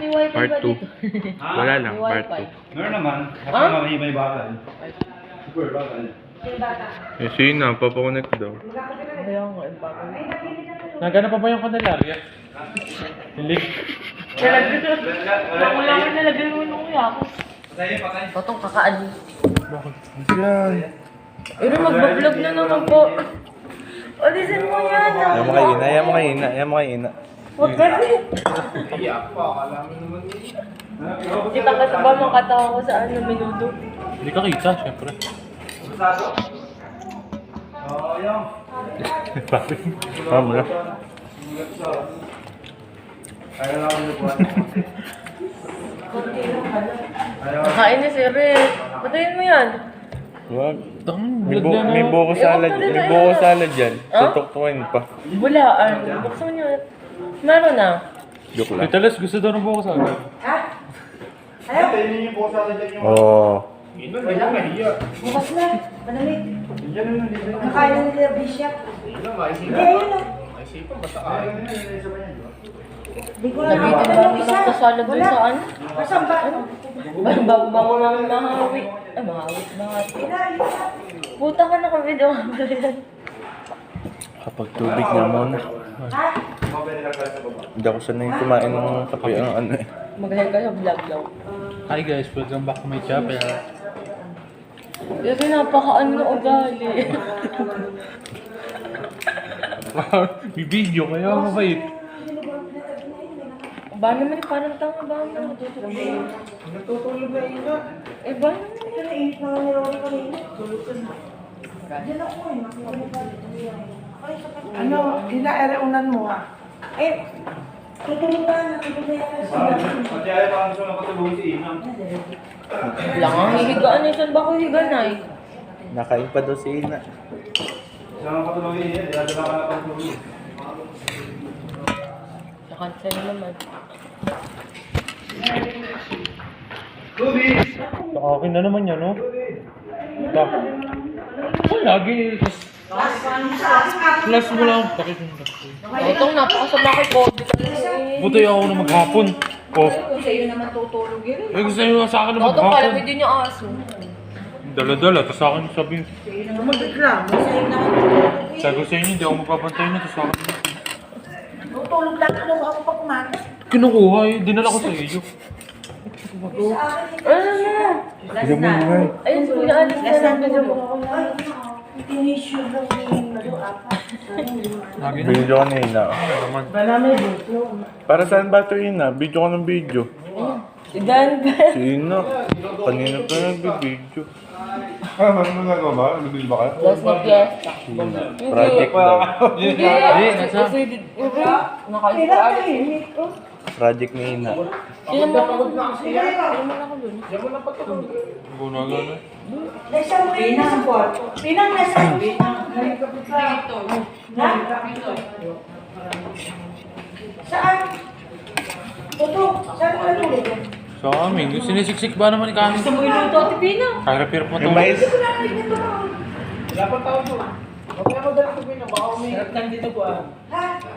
may wifi Part ba 2. dito? Wala lang, May part wifi. 2. Meron naman. Kasi Huh? may bakal. Super bakal. Eh, sino? Papakonect daw. Kaya nga, bago. Nagana pa ba yung Candelaria? Hindi. Wala ko nalagay mo nung kuya ako. Totong kakaano. Yan. Pero mag-vlog na naman po. Alisin mo yan. Yan mo kay Ina, yan mo kay Ina, yan mo kay Ina. Huwag kasi. Kita kasi ba makatawa ko sa ano, minuto? Hindi ka kita, syempre. Tama na. Nakain ni si Rick. Patayin mo yan. Wag. May May buko salad, may buko salad dyan. Tutuktukin pa. Bulaan. Buksan mo niyo. Meron na. Joke lang. Tita Les, gusto daw ng buko sa akin. Oo. Bukas na. Madali. Kakain na nila Bishop. Hindi, ayun na. Hindi ko na Nabitin ba ako ng kasalad dun sa ano? Kasang ba? Bago mahawi. Ay, mahawi. Puta ka na kami daw. Kapag tubig na muna. Hindi ako sanay kumain ng kape ang ano eh. Mag-help kayo, vlog daw. Hi guys, welcome back to my chapel. Kasi napaka-ano na ugali. May video, kaya mabait. Ba naman parang tanga ba naman natutulog. Natutulog na yun na. Eh ba naman? Pero init na nga nilawin ko rin. Tulog ka na. Diyan ako eh. Nakuha mo ba? Ano, ina-ereunan mo ha? Eh, tutulog ka na. Tutulog na yan. Pati ayaw pa gusto na patulungin si Inang. Lang ang hihigaan eh. Saan ba ako higanay? Nakain pa daw si Ina. Gusto na patulungin niya. Dinadala ka na patulungin. Nakansay naman. Sa akin na naman yan, no? Lagi. Plus mo lang. Bakit yung Itong napakasama kay Kobe. buti ako na maghapon. Oh. Kung sa'yo naman tutulog yun. Eh, gusto nyo sa akin na Totoo pala, maghapon. may din yung aso. Dala-dala, tapos sa akin sabihin. Sa'yo naman magreklamo. Sa'yo naman tutulog eh. Sabi ko sa inyo, hindi ako magpapantay na, tapos sa akin. Tutulog lang ako ako pa kumakas. Kinukuha eh, dinala ko sa iyo. Ano na? Hindi mo nga. Ayun, si Kuya Alice na lang tulog. Tinisyo lang yung apat. Lagi na. Video ko na Ina. Ano naman? Wala may buto. Para saan ba ito Ina? Video ko ng video. Si Dan. Si Ina. Kanina pa nagbibideo. Mas magagawa ba? Nabili ba kayo? Last na fiesta. Ina. Project daw. Hindi. nasa- Kasi, nakain Kailan ko tayo init ko? Project ni Ina. Ilan ba ako dun? Ilan ba ako dun? Guna-gana. Nasa mo yun nasa kwarto. Pinang nasa mo. Dito. Saan? Tuto, saan mo natulog? Sa amin, yung sinisiksik ba naman kami? Gusto mo iluto, Ate Pina? Kaya pero po Yung mais. Ha?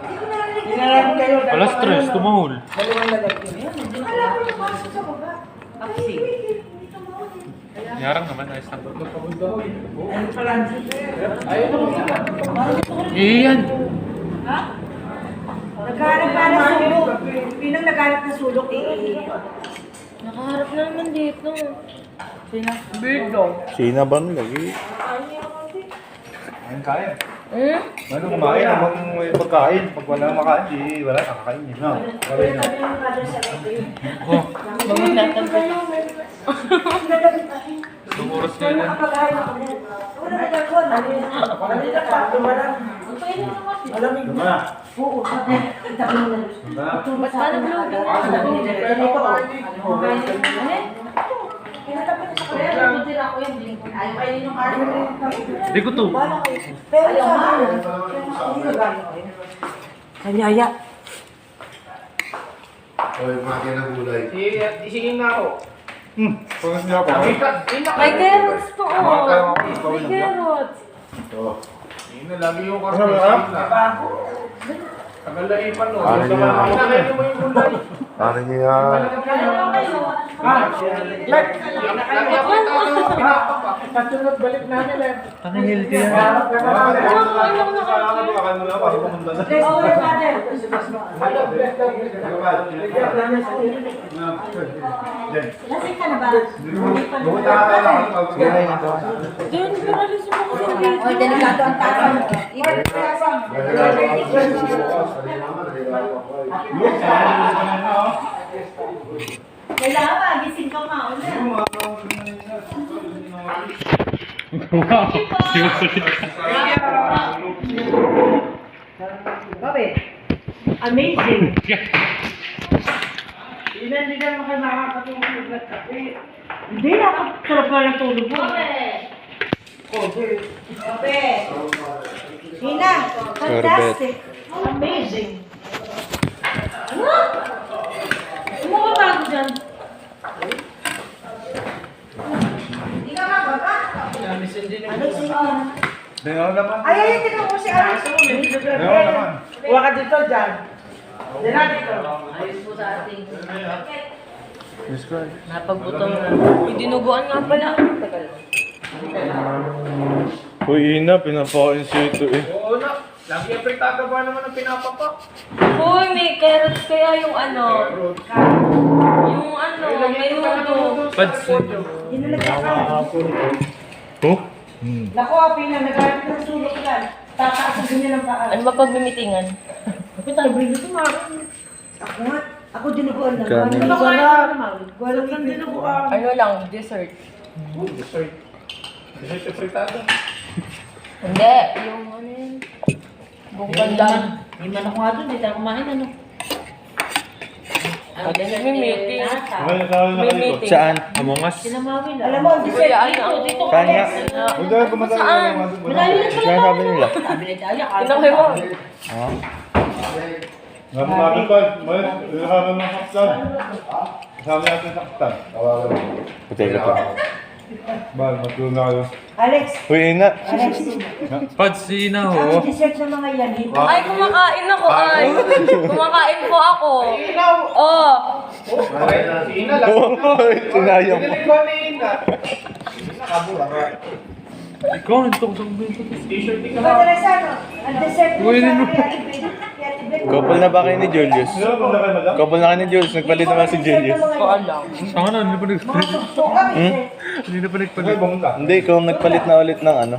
Hindi ko narinig. Inalam kayo. Wala stress, tumahol. Dalawang lalagyan. Akala ko napasok sa baba. Ay, hindi tumawag eh. Yarang naman, ayos lang. Ano pala? Iyan! Naghanap pa ng sulok. Pinang naghanap ng sulok eh. Nakaharap na naman dito. Sina? Birdo. Si Ina ba lagi? Ang kain. Hmm? Ano kumain? Habang may pagkain. Pag wala makain, di wala. Nakakain niya. No? Kawin na. Oh, Bagong natin pa. itong oras na yan. Wala na ako. Kanina pa, lumalang. Malamig Diba? na. Oo, sabi. Sabi mo na. Ba't ka nag-loading? Hindi ko to. Pero sa Kanyaya. Oy, mga na gulay. Isiging na ako. Pagkas niya ako. May carrots to, oh. May carrots. Ito. Lagi yung Ano ba? Kagalaipan no. Ano niya? Nakain mo yung gulay. Ano niya? Kasunod balik namin eh. Ang healthy yan. Lasing ka na ba? Doon, paralis mo kasi sa video. Oy, delikado ang tasa mo. Kailangan magising ka mauna. Wow. Babe, amazing. Hindi ka naman nakakatulog na kape. Hindi, nakakasarap na ng tulog mo. Babe. Hina, fantastic. Amazing. Ano ka bago dyan? Hindi ka mababa. Namis hindi na. Alex, sige na. Tingnan naman. Ay, tingnan mo si Alex. Tingnan naman. Huwag ka dito dyan. Diyan na dito. Ayos po sa ating. Describe. Napagbutong na. Yung dinuguan nga pala. Tagal. Uy, Ina, pinapakain siya ito eh. Oo na. Lagi apektado ba naman ang pinapapak? Uy, may carrots kaya yung ano. Yung ano, may nudo. Pads. Dinulagyan ka. Oh? Naku, Apina, nagkaroon ng sulok yan. Tataas ang ganyan ang paa. Ano ba pagmimitingan? Ako tayo, bring ito nga. Ako nga. Ako dinuguan lang. Kanin. Walang kang dinuguan. Ano lang, dessert. Dessert. Dessert apektado. Hindi, yung ano yun. Buong pandan. May manok nga doon, hindi tayo kumain ano. May meeting. May meeting. Saan? Among Us? Sinamawin. Alam mo, ang dessert Kuya, dito. ano, dito ka. Saan nga? Huwag na kumatagal Saan? naman. Malayo lang pala. Kaya sabi nila. Sabi ni Daya, Pinakay mo. Ah? Namin pa. Ilharan ng saktan. Sabi natin saktan. Tawagan mo. Patay ka pa. Bal, matulog na kayo. Alex, Uy, Ina. Alex. Pads, si Ina Ang ho. dessert ng mga yan, dito. Ay, kumakain ako ay. Kumakain po ako. Oh. Ina lang. Sinayang mo. Pinilig ko ni Ina. Ikaw, nandito ko sa kumpento. T-shirt ni Ikaw na sa ano? Ang dessert mo Uy, sa ano? Couple na ba kayo ni Julius? Sino ba na kayo, madam? Couple na kayo ni Julius. Nagpalit naman si Julius. Koan lang. Saan na, hindi pa Mga nagpalit. tuktok kami. Hindi na pa Ay, nagpalit. bumunta. Hindi, ikaw nagpalit na ulit ng ano.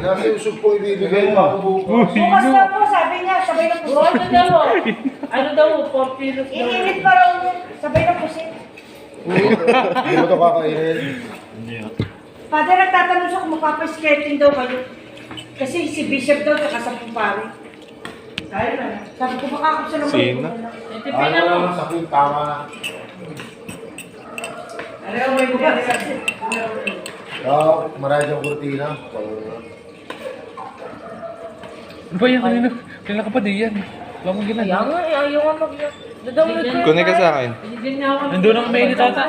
Nasa usog po ibibigay mo. Bukas na po, sabi niya, sabay ng pusit. Ano daw? Ano daw? 4 kilos daw. Iinit pa raw yun, sabay ng pusit. Hindi mo ito kakainin. Father, nagtatanong siya kung magpapaskating daw kayo. Kasi si Bishop daw, saka sa pare. Sabi ko, baka ako siya naman. Sino? Tipin na mo. sakit, tama na. Alam mo, may bukas. Marami siyang kurtina. Ano ba yan kanina? Kailan ka pa di yan? Wala mong Kaya ginagawa. nga, ayaw nga mag- Dadamlit ko. Kunin ka sa akin. Nandun ang mainit ata.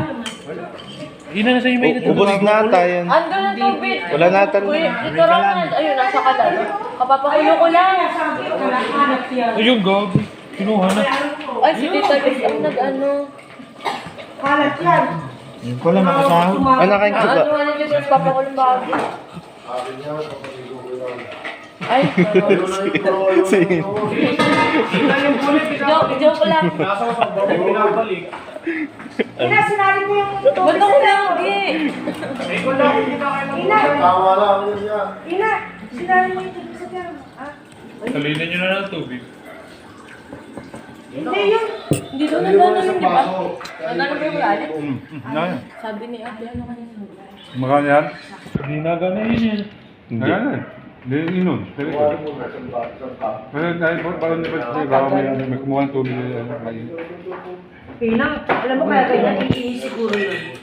Ina na sa yung mainit. Ubus na ata yan. Ando na tubig. Wala na ata. Uy, ito Ronald. Ayun, nasa kalan. Kapapakulo ko lang. Sabi ko, hanap yan. Ayun, gog. Kinuha na. Ay, si Tita Liz ang nag-ano. Hanap yan. Ko lang makasahod. Ah, nakain ka ba? Ano nga nito yung papakulong bago. Ay, Sige. joke lang. Nasa ko sa bawang pinabalik. Ina, sinari mo yung Ba't ako lagi? May ko lang hindi na kayo Ina, Tawa lang niya. Ina, sinari mo yung tubig sa pera. Ah, Salinan nyo na ng tubig. hindi yun. Hindi doon nag-ano yun, di ba? Nag-ano ba yung lalit? Ano? Sabi ni ate, ano kanina? Magkano yan? Hindi na gana yun yan. Hindi. Hindi, inon. Pero parang di ba may kumuha ng tubig na Pinang, alam mo kaya kaya siguro yun.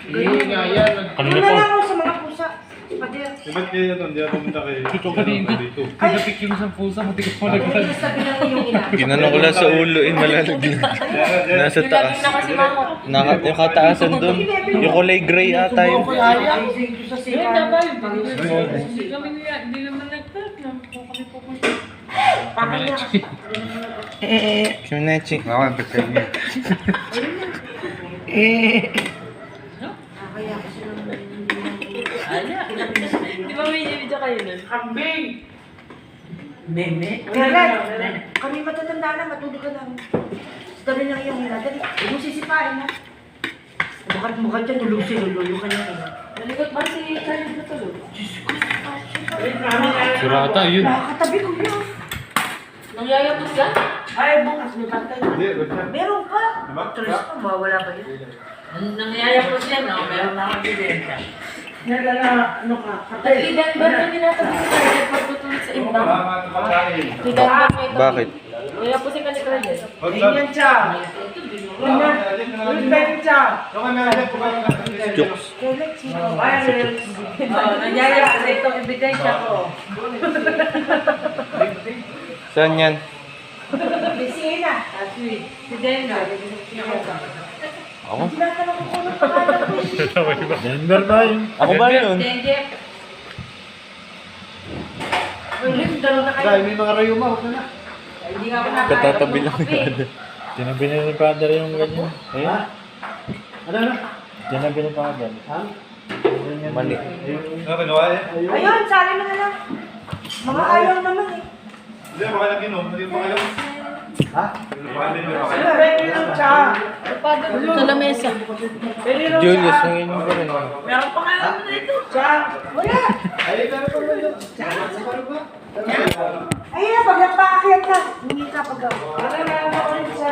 Hindi nga yan. Kanina Ano pa. lang ako sa mga pusa. Pader. Ba't kayo ito? Hindi ako pumunta kayo. Ito kanina. Tigatik yung isang pusa. Matigas pa lagyan. Sabi lang yung ina. Ginanong ko lang sa ulo eh, malalagyan. Nasa Yung taas. lagi na kasi mamot. Yung kataasan doon. Yung kulay gray ata yun. Sa Yun, dapat. sipa. Hindi kami niya, hindi naman nag-tap na kung kami pupunta. Sunechi. Ako, ang pagkain niya. Di ba may video kayo nun? Kailan? Kami matatanda na, matulog ka lang. Sabi na yung hila. Dali, huwag mo sisipain ha. Bukat dyan, tulog si Lolo ka niya. Nalikot ba si Khalid na tulog? Surata, yun. Nakakatabi ko yun. Nangyayapos ka? Ay, bukas may bantay. Hindi, wag na. Meron pa. Diba? Tulis pa, mawawala pa yun. Nangyayapos yan, no? Meron na akong ebidensya. Ano ka? Si Denver na tinatabi si Khalid pagtutulog sa ibang. Salamat sa pagkain. Si Denver may tabi. Bakit? Nangyayapos si Khalid. Wag na. Ganyan siya. Ganyan siya. Yung kami natin, pumalang na. Jokes. Kailan siya? Nangyayapos na itong ebidensya ko. Saan yan? Busy na. Si Denver. Ako? Tinatanong ko kung anong pangalan ko. Denver ba yun? Ako ba yun? Denver. Dalawa na kayo. Dahil may mga rayuma, huwag na na. Hindi nga ako Katatabi lang kape. yan. Tinabi na ni Father yung ganyan. Ha? Ano na? Tinabi ni Father. Mali. Ano ginawa eh? Ayun, sali mo na lang. Mga ayaw naman eh. Hindi, baka lang inom. Hindi mo kayo. Ha? Baka din mo kayo. Ayun, siya. Sa lamesa. Julius, nanginom ko rin. Meron pa nga dito. Siya. Wala. Ay, pero kung ano yun? Ayun, pag napaakyat ka. Hindi ka pag Ano na ako rin siya.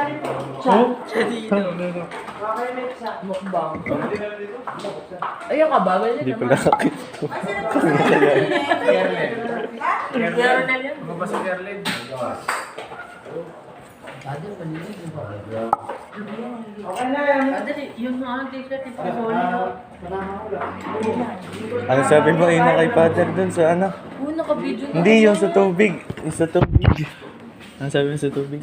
Siya. Okay, may siya. Mukbang. Ayun ka ba? Hindi ko nakakit. Meron na yan. Mabasa Gerlin. Okay na yan. Yung mga t-shirt ito. Ano sabi mo ina kay Father dun sa ano? Una ka video na. Hindi, yung sa tubig. Yung sa tubig. Ano sabi mo sa tubig?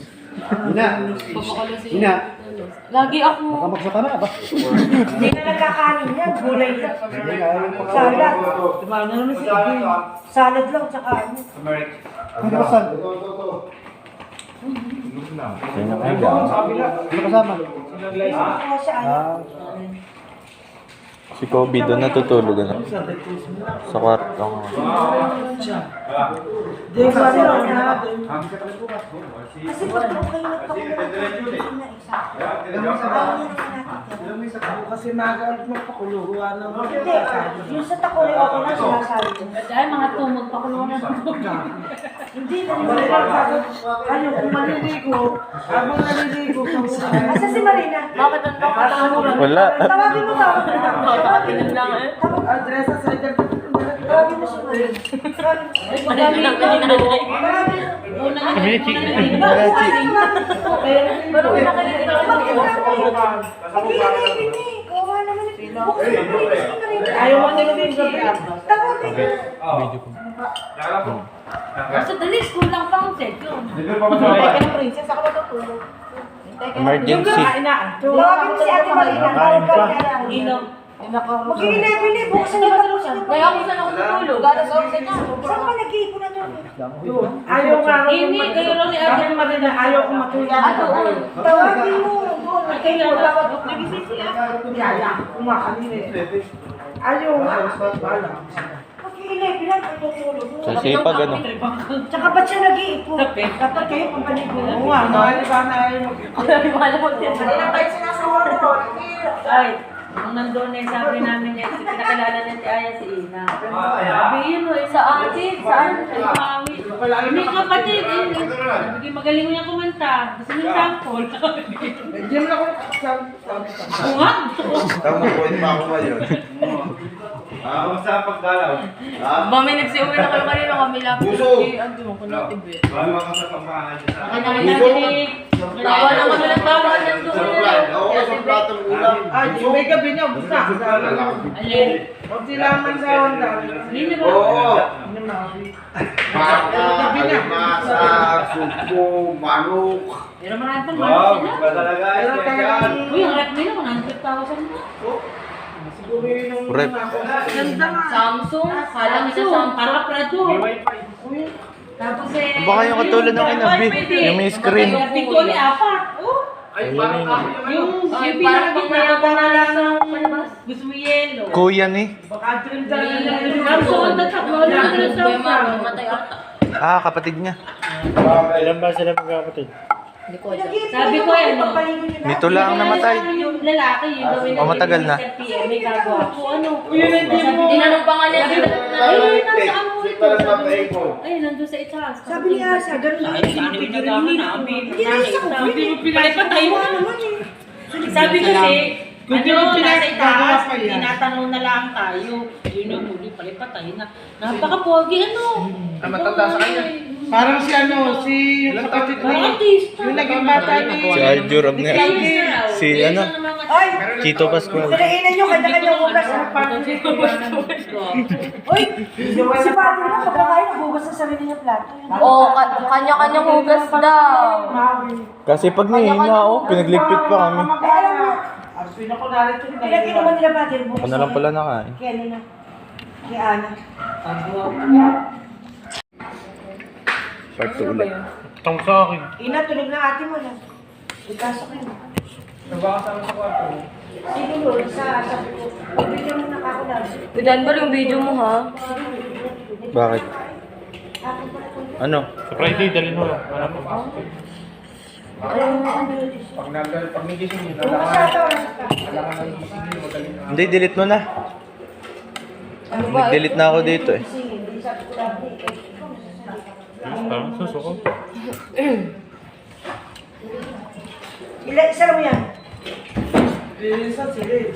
Ina. Papakala si Ina. Lagi ako. Kamaksa ka na ba? Hindi na nagkakanin yan. Gulay lang. Salad. Tumama naman si Iggy. Salad lang, tsaka ano. Hindi ba saan? Sino kayo ba? Ano kasama? Ako siya ano. Si Kobe doon natutulog ano? Sa kwarto. Di ba na? Kasi pag kayo nagpakulo na isa. Kasi magalit magpakuluhan ng Hindi. Yung sa takuli, okay na sinasabi ko. Ay, mga tumog pa ko na. Hindi na ano, kung maliligo, habang naliligo ka muna. Asa si Marina? Bakit ang bakit? Wala. Tawagin mo tawagin mo. Bakit lang eh? Address sa side ng Tawagin mo si Marina. Madami na pinanay. Una na pero una ka dito. ayaw mo nilagay yung gabi. Basta dali, school lang pa ang set yun. Hindi pa masama. Princess, ako matutulog. Emergency. Tawagin mo si Ate Marina. Tawag ka niya. Ino. Mag-11, buksan niyo ba tapos yan? Kaya ako saan ako tutulog? Galas ako sa inyo. Saan ka nag-iipon na doon? Ayaw nga rin. Ini, kayo lang ni Ate Marina, ayaw ko matulog. Tawagin mo. Doon. Kailan dapat nagisisi Yaya, kumakanina eh. Ayaw nga. Wala. Mag-11 lang, tutulog. Sa sipag ano? Tsaka ba't siya nag-iipon? Dapat kayo kung panigulo. Oo nga, mahal ba na ayaw mag- Wala mo din. Kanina tayo sinasawar mo. Ay, nung nandun eh, sabi namin eh, pinakilala niya si Aya si Ina. Sabi yun eh, sa atin, saan? Sa mami. Hindi kapatid, eh. Sabi magaling mo niya kumanta. Gusto niyo sample. Hindi mo na ako nakasabi. Oo nga. Tama po, hindi pa ako ngayon. Kamusta ang pagdalaw? Ba, may nagsiuwi na kayo kanina kami lapit. Puso! Ano mo, kung natin ba? Paano ka sa pambahan dyan sa... Kaya narinig. Nawa na kami ng bawal ng doon. Oo, sa platong ulam. Ay, yung may gabi niya, busta. Alin? Huwag silangan sa Honda. Hindi na ba? Oo. Gabi na. Masa, supo, manok. Pero marami pang Wow, marami sila. iba talaga. Special. Uy, ang rep nila, 100,000 na. Siguro yun ang Rep. ganda nga. Samsung, kala nila Samsung. Para Prado. Uy, Tapos eh... Baka yung katulad ng kinabi, yung may screen. Picture ni apat. Oh. Ay, parang kahoy naman. Yung Ay, pinakagitna ko na lang ng gusto mo yellow. Kuya ni. Baka dyan dyan. Ang suot na tatlo lang na sa Kapatid niya. Ilan ba sila magkakapatid? Sabi ko eh, no? Nito lang namatay. Yung lalaki, yung gawin O, matagal na. May gagawa ko, ano? Tinanong pa nga niya. Ay, nasaan mo ito? Ay, nandun sa itaas. Sabi ni Asa, ganun Saan din. saan yung nagkama namin? Hindi na isa ko. Sabi mo, pinapatay mo naman eh. Sabi kasi, Kung di mo nasa pinag- itaas, gagawa pa yan. tinatanong na lang tayo. Yun yung huli, palipatay na. Napaka-pogi, ano? Ah, matanda sa kanya. Parang si ano, si yung kapatid ni... Artista. Yung naging bata ni... Si Arjo Ramner. Si ano? Ay! Chito Pascual. Pinainan nyo, kanya-kanyang hugas. Uy! Si Pati na, kapakain, nagugas sa sarili niyang plato. Oo, kanya-kanyang hugas daw. Kasi pag nihina ako, pinagligpit pa kami. Eh, alam mo, Ang pinakunari ito pinag-inuman nila Pati, bukas. Ako na lang pala nakain. Kaya nila. Kay Ana. Part 2 ulit. Tang sa akin. Ina, tulog na ate mo na. Ipasok yun. Nabakasama sa kwarto. Siguro, sa bigyan mo na ako lang. Denver yung video mo ha. Bakit? Ano? Sa Friday, dalhin mo. Alam mo. Pag nagising niyo, Bukas sa ito, kailangan ng gising niyo, magaling na. Hindi, delete mo na. Nag-delete na ako dito eh. hindi sabi ko dati. Parang susuko. Isa mo yan. Lilisan sila eh.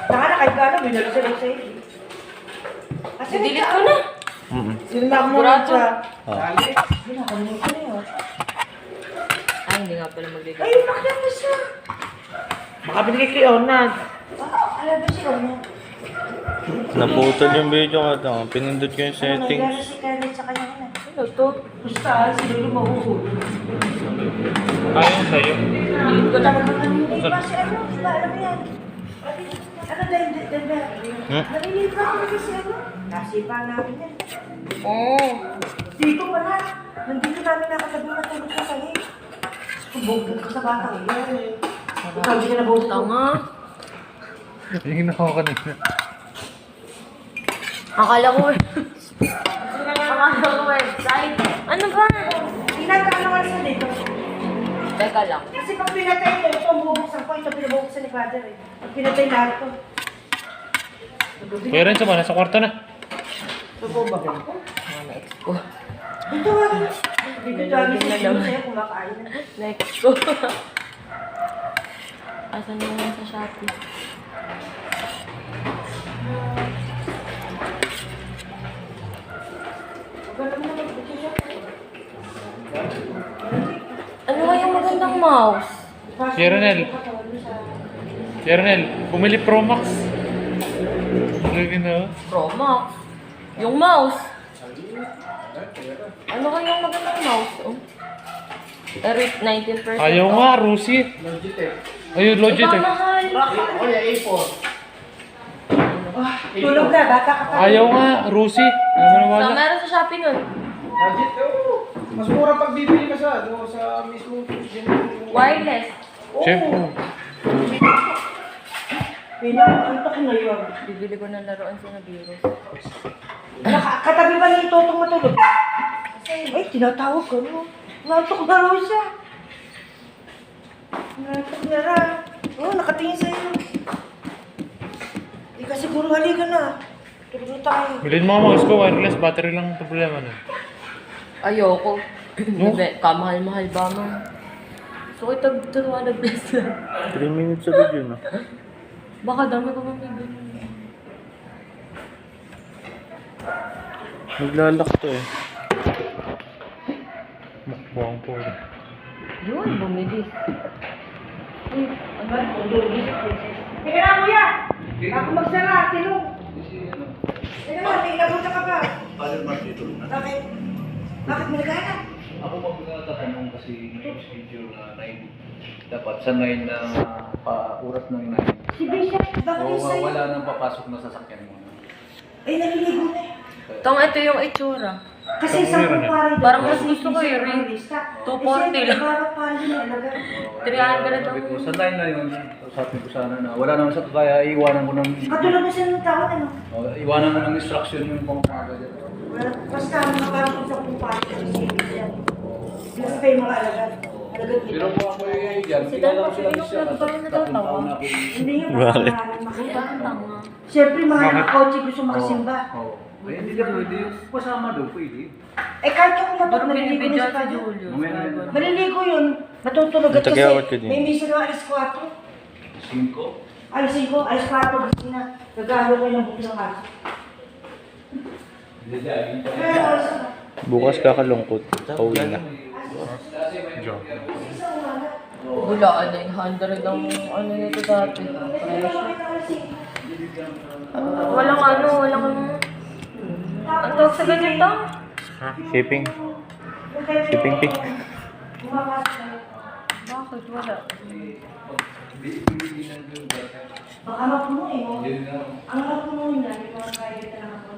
Nakana kahit gano'n, binalo sila sa'yo. Kasi Delete ko na. Sinilak mo rin siya. Nakalimutan ko na yun. Ay, hindi nga pala mag-delete. Ay, bakit mo siya? Baka binigay kay Onan. Alam ba siya kanya? Naputol yung video ko. Pinindot ko yung settings. Nangyari si Kenneth sa kanya na. Ano to? Basta, siguro mahuhuli. Ayaw sa'yo. Delete ko na. Nanginip pa si ano, di ba? Alam mo yan? Ano dahil, nanginip pa ako kasi ano? Nasipa namin yan. Oo. Dito pala. Nandito namin nakatabi matulog sa kayo. Bugbog ka sa bata. Ikaw, hindi ka nabuhos ito. Tanga. Yung ako kanina. Akala ko eh. Akala ko website. Ano ba? Pinagkano ka sa dito. Teka lang. Kasi pag pinatay ito, ito ang bubuksan ko. Ito pinabuksan ni Father eh. Pag pinatay lahat to. Kaya rin sa nasa kwarto na. Next ko. Dito nga. Dito nga. Dito nga sa'yo kumakain na. Next ko. Asan yung sa Shopee? Ano nga yung magandang mouse? Si Ronel. Si Ronel, bumili Pro Max. Lagi na. Pro Max. Yung mouse. Ano nga yung magandang mouse? Oh. Eric, 19%. Ayaw nga, Rusi. Ayun, Logitech. Mahal. Kaya A4. Tulog na, bata ka pa. Ayaw nga, Rusi. Ano So, wala? meron sa Shopee nun. Legit, oo. Mas mura pag bibili ka sa mismo. Wireless. Siyempre. Pinakita ko na yun. Bibili ko ng laruan sa Nabiro. Katabi ba ni Totong matulog? Ay, tinatawag ko, no? Nantok na raw siya. Nantok na raw. Oo, nakatingin sa'yo. Di ka siguro halika na. Tulog na tayo. Bilhin mo ang mouse ko, wireless, battery lang ang problema nun. Ayoko. Kamahal-mahal ba man? So, itag-tuwa na bless lang. 3 minutes sa video na. Baka dami ko mang bibili. Naglalak to eh. Mukbang po. Yun, bumili. Teka na, kuya! Ako magsara, tinong. Teka na, may inabutan ka pa. Bakit? Bakit mo nagana? Ako magtatanong kasi may schedule na 9. Dapat sa 9 na oras ng 9. Si Bishop, bakit O yung sa'yo? wala nang papasok na sasakyan mo. Eh, naliligo na eh. Tong, ito yung itsura. Kasi isang kumpare doon. Parang mas gusto ko yung ring. 240 lang. Parang pala din talaga. 300 Sabi ko, ang... sa line na yun, sabi ko sana na wala naman sa kaya iwanan ko ng... Katulad mo sila ng tao, ano? Iwanan ko ng instruction yung pangkaga dyan. Basta makakapag sa kumpare. Basta kayo mga alagad. Alagad Pero kita. kung ako yung yan, Si kilala Dan ko sila Pacino, siya kasi parang tatlong natatawa. taon na ako. Hindi nga Bakit? makakamahalan makita. Parang tanga. Siyempre, mga nakakotse gusto makasimba. Oo. Ay, hindi ka pwede. Kasama daw, pwede. Eh, kahit ako matok, Parang naliligo binibidya na si sa kanya. Julius. Mamaya. Maliligo yun. Matutulog at kasi Tagawat ka din. may misa na alas 4. 5. Alas 5, alas 4, gising na. Nagkahalo ko ng buko ng aso. Eh, alas na. Bukas kakalungkot. Pauwi na. Bulaan na yung 100 ang ano nito dati. Presyo. Walang ano, walang... Ang tawag sa ganito? Shipping. Shipping fee. Bakit wala? Baka mapuno eh. Ang mapuno niya, hindi ko private na ako.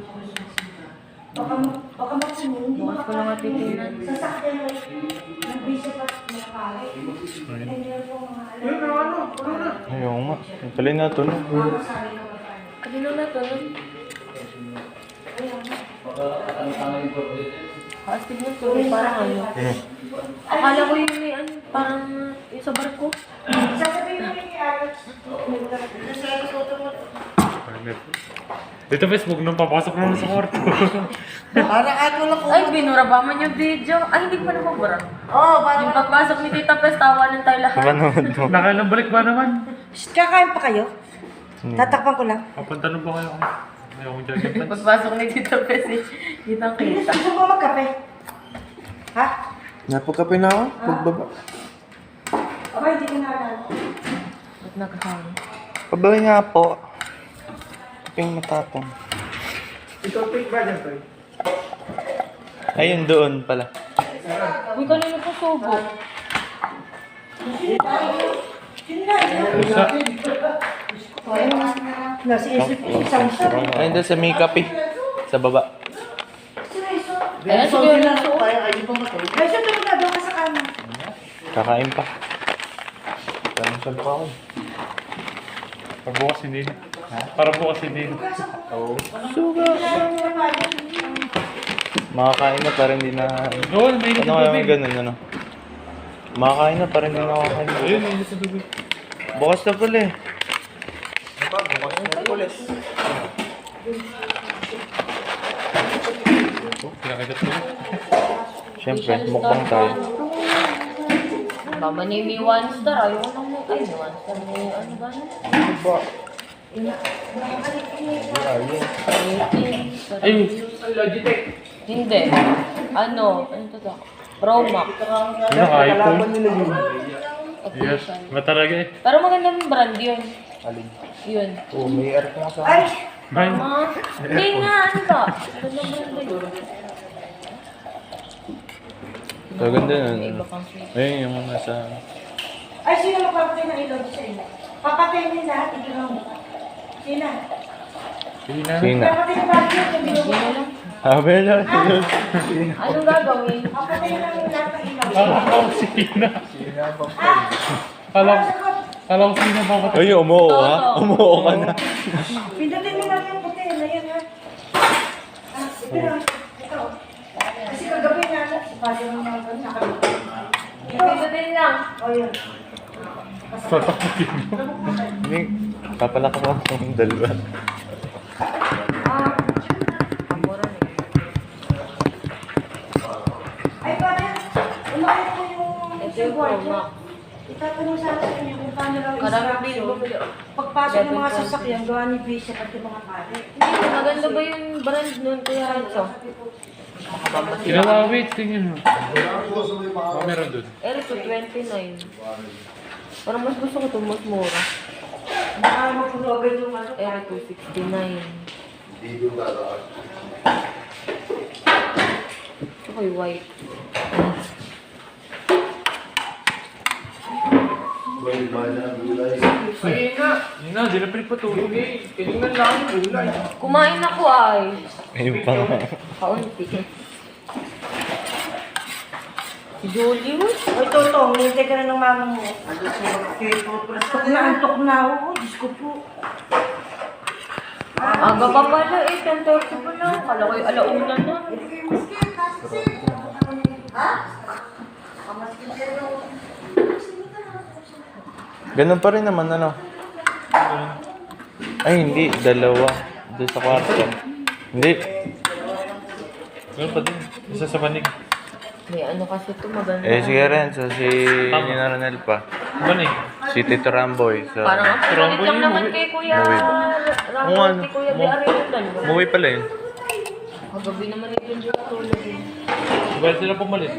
Baka mapuno, hindi Bukas ko lang matitingnan. Sasakyan mo ng basic at nakakali. Hindi po mga alam. Yun na ano, ano na. Ayaw nga. Yung pala nato no. Makasali naman tayo. Kanino na to? No? Hastig mo to, parang ano. Akala ko yung may ano, parang yung sa barko. Sasabihin mo rin kay Alex. Kasi ako tutulog. Dito Facebook, nung papasok naman sa kwarto. Parang ako lang Ay, binura pa man yung video. Ay, hindi ko pa nababura. Oo, parang... Yung pagpasok ni Tita Pes, tawanan tayo lahat. Panood mo. Nakailang balik ba naman? Shh, kakain pa kayo? Tatakpan ko lang. Papunta na ba kayo? Ayaw kong jogging pants. Pagpasok ni Tita Pes, kitang kita. Gusto ko magkape? Ha? Napagkape na ako. Pagbaba. Aba, hindi ko naalala. Ba't nakahangin? Pabawin nga po. Kaping matapong. Ikaw take ba dyan, Toy? Ayun doon pala. Uy, kanino po subo? Nasa isang isa. Ayun doon sa may kape. Sa baba. Ayan, sige yun. Ay, siya tulog na doon ka sa kanan. Kakain pa. Tanong sa pa ako. Para bukas hindi na. Para bukas hindi na. Suga. Makakain na para hindi na... Doon, may init Ano sa kaya tubig. may ganun ano? Makakain na para hindi na makakain. Ayun, may init sa tubig. Bukas na pala eh. Pinakita ko. Siyempre, mukbang tayo. Mama ni Mi One Star. Ayaw ko nang ay, Mi One Star. May ano ba? Ayun. Hindi. Ano? Ano to? Romax. Ano ka, iPhone? Yes. Ba talaga eh? Pero magandang brand yun. Alin? Yun. Oh, may aircon ka sa... Ay, Bye. Hindi nga, ano ba? Magandang brand yun. So, ganda nun. May Ano. iba pang sweet. Ayun, yung nasa... ay, sino magpapatay ng ilaw sa inyo? Papatay niyo lahat, hindi lang mo. Sino? Sige na. Sina. Papatay ng lahat yun, hindi mo. Yun na lang. Abela. Anong gagawin? Papatay ng lahat ng ilaw. Kala ko Sina. Kala ko Sina ba? Ay, umuo ha? Umuo ka na. Pindutin mo lang yung puti, na yan ha. Ah, ito lang. Ito. Kasi kagabi na, pwede mo mga ganun, nakalimutan. Ito din lang. O yun. Hindi, papalaki mo yung dalawa. Ah. Mura na yun. Ay, pare, umakit ko yung Ito yung Romax. itatanong sa inyo kung paano lang Karami instruction. Pagpasok ng mga sasakyan, gawa ni Bishop at yung mga pare. Hindi, maganda ba yung brand nun, Kuya Renzo? Kinawawit, tingin mo. Oh, meron doon. Eriko, 29. Parang mas gusto ko ito, mas mura. Baka mapuno agad yung ano. Eriko, 69. Ito ko'y white. Yun na, di na pinagpatulog eh. Kailangan lang. Kumain ako ay. Ayun pa nga. Kaunti. Si Julie, uy. Oy, Totong, hintay ka na ng mama mo. Antok na ako. Diyos ko po. Aga pa pala eh, 10:30 pa lang. Kala ko yung alauna na. Ganun pa rin naman, ano? Ay, hindi. Dalawa. Doon sa kwarto. Hindi. Ganun pa din. Isa sa banig. May ano kasi ito maganda. Eh, si Renzo, si Nina Ronel pa. Banig. Si Tito Ramboy. So, Parang ang palit lang naman kay Kuya Umuwi ba? Ramon, Oo, ano? kay Kuya Biarin yung dalawa. umuwi pala yun. Kagabi naman yung dyan tulad yun. Ba't sila pumalit?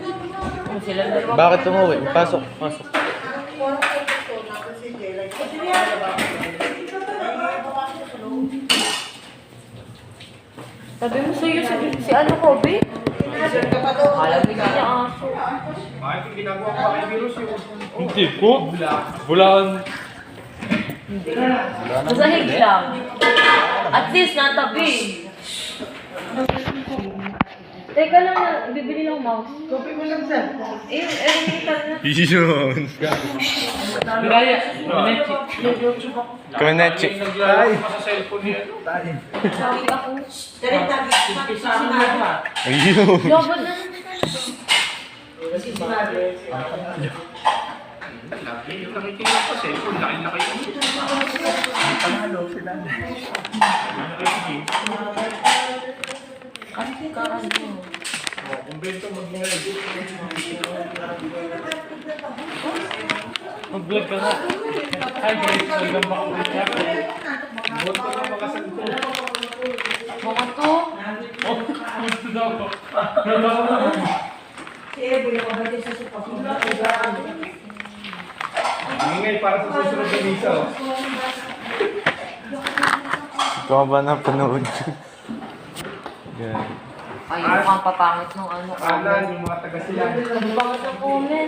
Kung silang dalawa. Bakit umuwi? Pasok. Pasok. Sabi mo sa'yo si ano ko, be? Akala mo niya aso. Bakit yung ginagawa ko kay virus yung Hindi po. Bulaan. Hindi. Masahig lang. At least natabi. Teka lang na, bibili lang mouse. Kopi mo lang, sir. Eh, militar na. Yun. Bilaya. Binechi. Kunechi. naglalaro pa sa cellphone niya. Sabi ako. Ayun. Lobot na naman. Laki yung nakikinig pa sa cellphone. Laki-laki yun. Kasi ka ano. Mag-vlog ka nga. Hi guys, welcome back to the channel. Mga to. Oh, gusto daw ako. Ingay para sa susunod na misa. Oh. Ikaw ba napanood? Yan. Ay, mukhang papangit ng ano. Alan, yung mga taga sila. Ang bangat ng comment.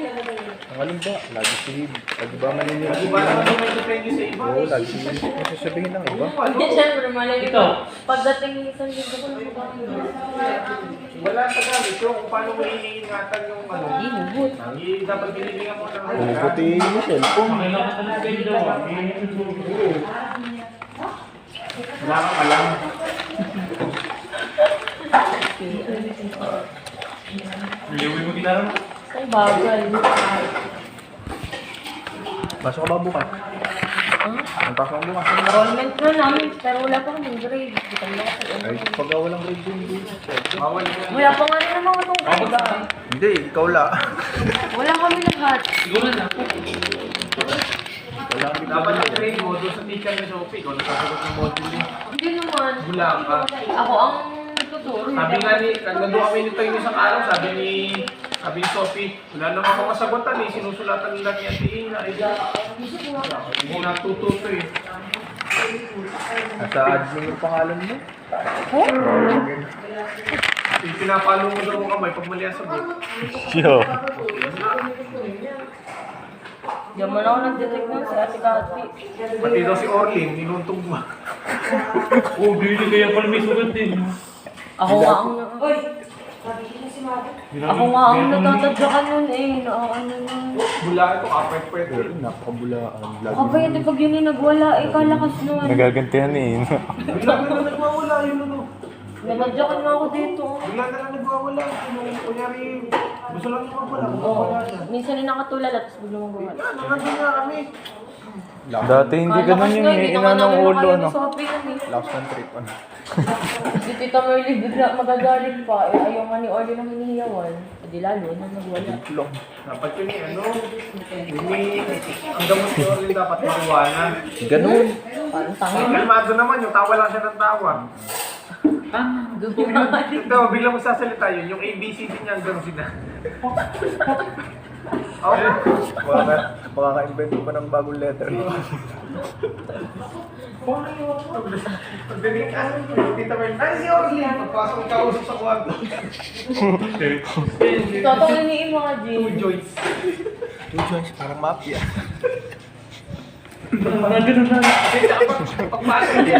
Ang alam ba? Lagi si Pagbangan ninyo. Di ba naman may depende sa iba? Oo, lagi si sasabihin ng iba. Hindi, syempre, malay Ito. ko. Pagdating ng isang linggo ko lang papangit. Wala sa gamit. So, kung paano mo iniingatan yung ano. Hindi, hugot. Dapat binibigyan mo ng Pumuputi yung cellphone. Kailangan ko talaga yung daw. Wala kang alam. Liwi mo ginara mo. Ay, bagay. Pasok ka ba bukas? Ang pasok mo bukas. Enrollment na namin, pero wala pa kami grade. Hindi kami nakapag-enroll. Ay, pag walang grade yun, hindi. Bawal mo. Wala pa nga rin naman itong grade. Hindi, ikaw la. Wala kami lahat. Siguro na. Wala ang Dapat yung grade mo doon sa teacher na Sophie. Kung nakasagot ng module niya. Hindi naman. Wala ka. Ako ang tuturo. Sabi nga ni, nandun kami nito yung isang araw, sabi ni Sophie, wala naman ako masagutan eh, sinusulatan nila ni Ate Ina. Hindi natututo eh. Nasa admin yung pangalan mo. Pinapalo mo daw mo kamay pag mali ang sagot. Yo. Diyan man ako nag-detect nun si Ate Kati. Pati daw si Orlin, niluntong ba? Oh, bili kaya pala may sugat din. Ako nga ang... Ako nga ang natatadyakan nun eh. Ano nun. Bula ito, kapit pwede. Napakabulaan. Lagi. Ako kaya di pag yun yung nagwala eh, kalakas nun. Nagagantihan eh. Bigla na lang nagwawala yun ano. Namadyakan nga ako dito. Bigla na lang nagwawala. Kunyari, gusto lang yung mawala. Oo. Minsan yung nakatulala, tapos biglang magwala. Nakagin nga kami. Dati hindi ganun yung ina ng ulo, no? Last ng trip, ano. Si Tita Merly bigla magagalit pa. Eh, ayaw nga ni Orly ng hinihiyawan. Hindi lalo, na nagwala. Long. Dapat yun eh, ano, ang gamot ni Orlin dapat mariwana. Ganun. Parang tangin. Kalmado naman, yung tawa lang siya ng tawa. Gumamali. Ito, biglang magsasalita yun, yung ABCD niya hanggang sina. Okay. Makaka-invent pa ng bagong letter. Pagdating ka, Tita Mel, ay si Orlin! Pagpasok ang kausap sa kwarto. Totoo ini-imagine. Two joints. Two joints, parang mafia. Ganun na. Kasi pagpasok niya.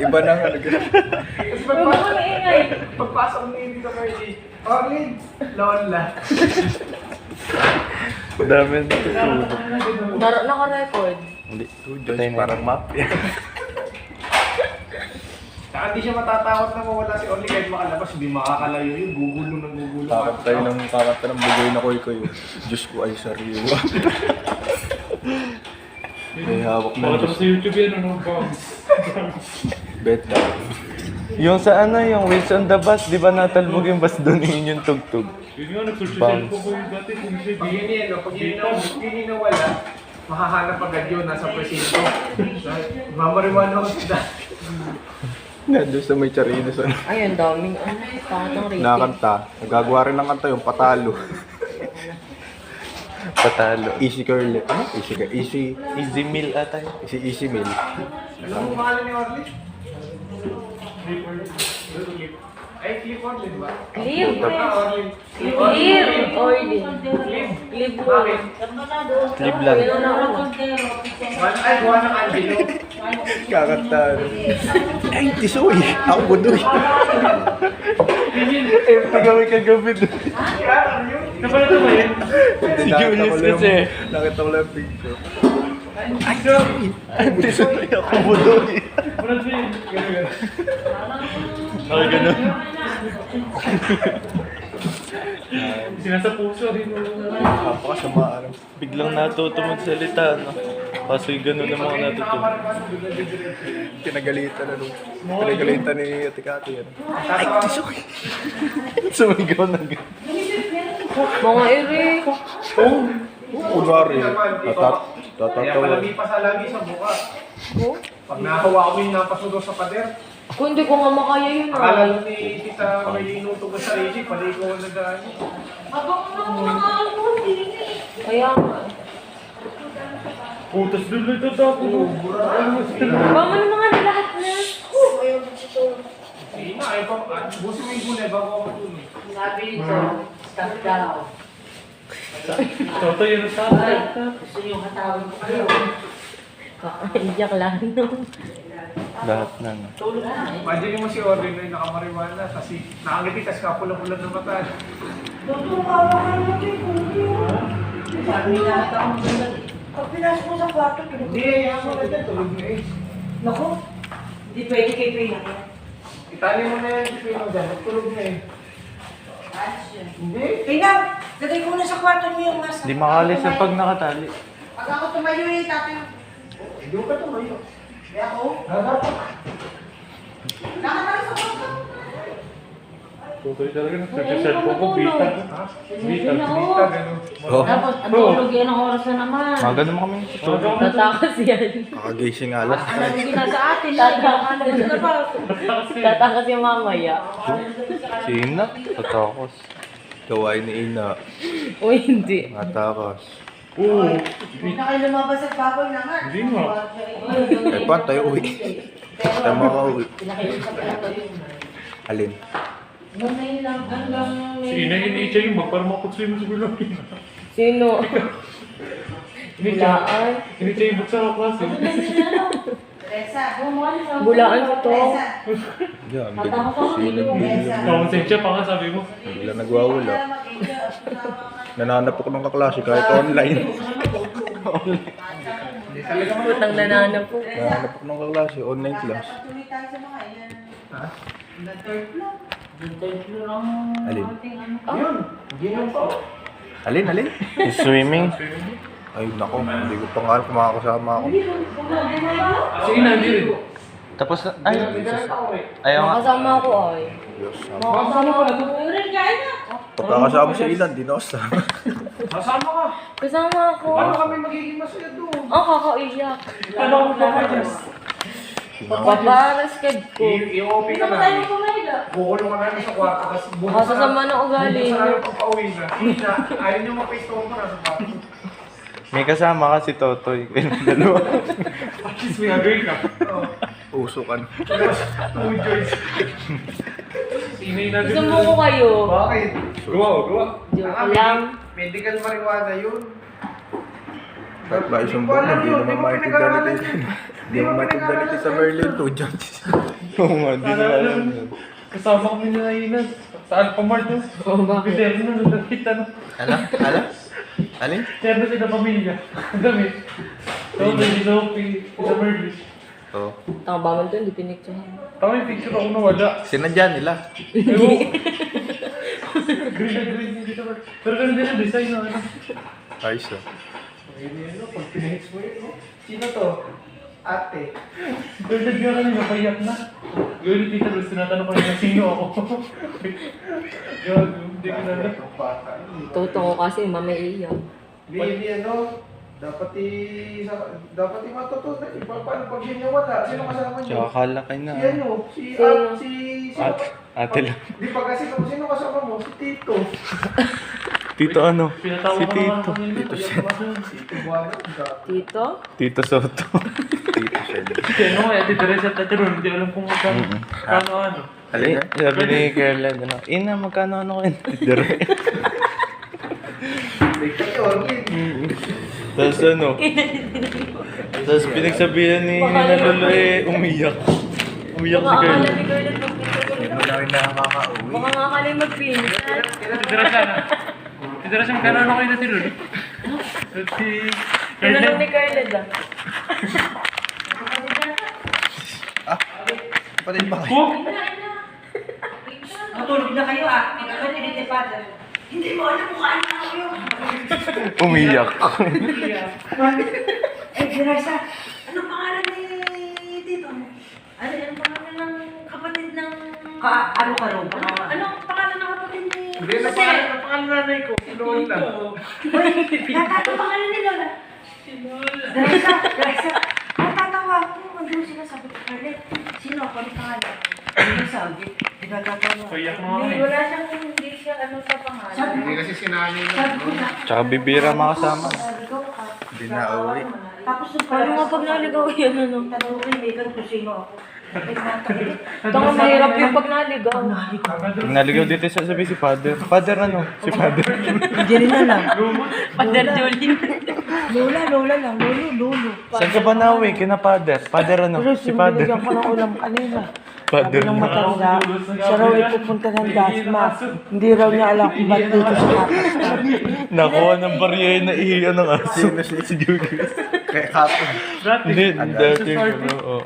Iba na nga. Kasi pagpasok niya dito kayo ni Orlin, Lola. Dami na tutulog. Naka-record. Hindi. Parang map. Saka hindi siya matatakot na mawala si Orlin kahit makalabas, hindi makakalayo yun. Gugulo ng gugulo. Kakanta ng bugoy na koy-koy. Diyos ko ay sariwa. May hawak na Bakit sa YouTube yan, ano ba? Bet daw. Yung sa ano, yung Wheels on the Bus, di ba natalbog yung bus doon yun yung tugtog? Yun nga, nagsusosel ko yung dati. Kung siya Pag yun yan, pag yun nawala, makahanap agad yun, nasa presinto. Mamariwan ako sila. Nandun sa may Charinas. Ayun, daming pangit ng rating. Nakakanta. Nagagawa rin ng kanta yung Patalo. Patalo. Easy curl. Ano? Easy. Easy meal ata yun. Easy meal. Alam mo pangalan ni Orlin? Ay, Cliff Orlin ba? Cliff. Orlin. Cliff. Orlin. Cliff. Bakit? Cleveland. Ay, gawa ng Angelo. Kakanta. Ay, tisoy. Ako budoy. Empty kami kagabi doon. Napala ito ba yun? Si Julius kasi. Nakita ko lang yung picture. Ay, tisoy. Ako budoy. Wala siya yun. Ganun. Ay, ganun. Sinasa puso rin. Napakasama. Biglang natuto magsalita, no? Kasi ganun ang mga natuto. Pinagalitan na nung. Pinagalitan ni Ate Kati. Ay, tisoy. Sumigaw ng ganun. Mga ere. Kunwari. Kaya Tatatawa. malami pa sa lagi sa buka. Pag nahawa ko yung napasudo sa pader, Kung hindi ko nga makaya yun akala ay. ko ni Tita may inuto ko sa Reggie, pala ikaw ang nagdaan. Kaya nga. Putas doon lang ito tapo. Bama ng mga lahat na. Sige na, ayaw pa. Busin mo yung gulay bago ako matulog. Sabi nito, stop daw. Toto yun ang tatay. Gusto yung hatawin ko kayo. Iyak lang. Lahat na, no? Tulog na. Imagine mo si Orlin na nakamariwana kasi nakangiti kasi kapula-pula ng mata. Sabi na hatawin ko lang. Pag pinasok mo sa kwarto, tulog. Hindi, ayaw mo na dyan, tulog na eh. Naku, hindi pwede kay Pina. Itali mo na yan, Pino dyan, tulog na eh. Hindi. Pina, lagay ko na sa kwarto mo yung mask. Hindi makalis yung pag nakatali. Pag ako tumayo eh, tatay. Hindi ka tumayo. Kaya ako, Dapat. nakatali sa kwarto. Toto yun talaga. Nagsusosel ko. Bita. Bita. Bita, gano'n. Tapos, ang tulog yan ang oras na naman. Mga ganun mo kami. Tatakas yan. Kakagising alas. Alam mo na sa atin, lagi na pa. Tatakas yung mamaya. Si Ina, tatakos. Gawain ni Ina. O hindi. Matakas. Oo. Hindi na kayo lumabas at baboy na nga. Hindi nga. Eh, paano tayo uwi? Tayo makauwi. Pinakiusap ka lang tayo. Alin? Mamay lang, hanggang... Si Ina iniitsa yung para makutsuy mo sa gulang. Sino? Bulaan. Iniitsa yung buksa ng klase. Teresa, Bulaan sa to. Teresa. Yan, bilang. Konsensya pa nga sabi mo. Wala nagwawala. Nananap ako ng kaklase kahit online. Putang nananap po. Nananap ako ng kaklase, online class. Patuloy tayo sa mga yan. Ha? Nag-third floor. Alin? Yun, ginom pa. Alin? Yung swimming. Ay, nako, hindi ko pa nga alam kung makakasama ako. Si Ina, hindi rin. Tapos, ay, ayaw nga. Makasama ako ay. Diyos, Makasama ako. pagkakasama si Ilan, di na ako sama. Masama ka. Kasama ako. Paano kami magiging masaya doon? Ang kakaiyak. Paano ako papagas? Paparas kid ko. I-open ka namin. Kukulong ka namin sa kwarto. Tapos bukas Kasama ng ugali. Bukas na namin pagpa-uwi na. Ina, ayaw nyo mapa-store ko na sa kwarto. May kasama ka si Totoy. Kailan dalawa. At least may agree ka. Usukan. Two joints. Si Ina yung Gusto mo ko kayo. Bakit? Gawa. Joke lang. Medical marijuana yun. Kahit ba isang buwan, hindi naman maintindihan ito. Hindi naman maintindihan ito sa Merlin to, John. Oo nga, di ko alam yun. Kasama kami na Inas. Sa Alpha Mart yun. Oo, bakit? Kasi ano, nagkita no. Alin? Siyempre sila pamilya. Ang damit. So, may Sophie, sila Merlis. Oo. Tama ba man to, hindi pinicturehan. Tama yung picture ako nawala. Sinadya nila. Ewan. Green na green yung dito. Pero ganun din ang design na ano. Ayos ah. Pag pinihits mo yun, no? Sino to? Ate. Ganda nga kanina, payak na. Gawin ni Tita Luz, tinatanong ko na sino ako. Yun, hindi ko na alam. Totoo kasi, mamaiiyak. Baby, ano? Dapat matutunan. Paano pag yun yung wala? Sino kasama niyo? Tsaka kalakay na. Si ano? Ate lang. Di pa kasi sino kasama mo? Si Tito. Tito ano? Pinatawa Si ko Tito. naman kanina, payak na ako. Tito Buano. Tito? Tito Soto. Kasi ano nga, Tito Teresa at Tito Ron, hindi alam kung magkano ano. Eh, sabi ni Carla, ano, Ina, magkano ano ko yun? Dire. Tapos ano? Tapos pinagsabihan ni Nina Lolo umiyak. Umiyak si Baka akala Carla. ni Carla mag-picture. Hindi mo na nakakauwi. Baka nga akala yung mag-finish. Tito Teresa na. Tito Teresa, magkano ano kayo na Tito Ron? At si... Tinanong ni Carla da. Kapatid ba kayo? Oh! Matulog na kayo ah. Ikakanilin ni Father. Hindi mo alam kung ano kayo. Umiyak. Eh, Jerasa, ano pangalan ni Tito? Ano yung pangalan ng kapatid ng... ano ka rin? Ano ang pangalan ng kapatid ni... Hindi na pangalan nanay ko. Si Lola. Natatawa pangalan ni Lola. Jerasa, natatawa ako. Ano sila sabi ko, Carlet? Sino ako ni pangalan? Ano sabi? Tinatatawa. Payak na ako Hindi, eh. wala siyang hindi siya ano sa pangalan. Sabi ko Hindi kasi sinanay na. sabi ko na. Tsaka bibira makasama. Sabi ko, Hindi na uwi. Tapos yung Paano nga pag naligaw yan ano? tanong ko yung Megan kung sino ako. Tanga mahirap yung pag naligaw. Naligaw dito sa sabi si Father. Father ano? Si Father. Angelina lang. Father Jolene. Lola lang. Lolo. Saan ka ba nauwi? Kina Father. Father ano? Si Father. Binigyan ko ng ulam kanina. Father Sabi ng na. matanda, siya raw ay pupunta ng Dasma. Hindi raw niya alam kung ba't dito sa kapas. Nakuha ng barya na ihiyan ng aso. Si Julius. Kaya kapon. Hindi, dati ko na. Oo.